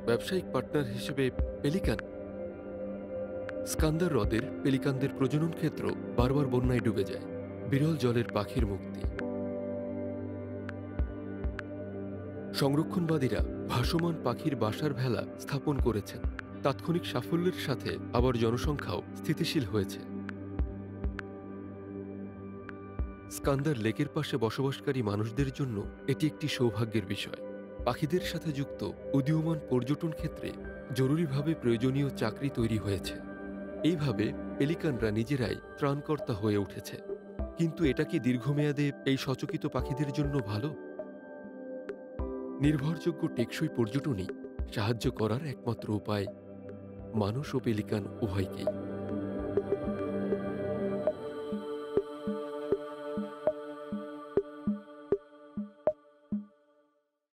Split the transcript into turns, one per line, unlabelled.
ব্যবসায়িক পার্টনার হিসেবে পেলিকান। স্কান্দার হ্রদের পেলিকানদের প্রজনন ক্ষেত্র বারবার বন্যায় ডুবে যায়। বিরল জলের পাখির মুক্তি। সংরক্ষণবাদীরা ভাসমান পাখির বাসার ভেলা স্থাপন করেছেন। তাৎক্ষণিক সাফল্যের সাথে আবার জনসংখ্যাও স্থিতিশীল হয়েছে। স্কান্দার লেকের পাশে বসবাসকারী মানুষদের জন্য এটি একটি সৌভাগ্যের বিষয়। পাখিদের সাথে যুক্ত উদীয়মান পর্যটন ক্ষেত্রে জরুরিভাবে প্রয়োজনীয় চাকরি তৈরি হয়েছে। এইভাবে পেলিকানরা নিজেরাই ত্রাণকর্তা হয়ে উঠেছে। কিন্তু এটা কি দীর্ঘমেয়াদে এই সচকিত পাখিদের জন্য ভালো? নির্ভরযোগ্য টেকসই পর্যটনই সাহায্য করার একমাত্র উপায় মানুষ ও পেলিকান উভয়কেই।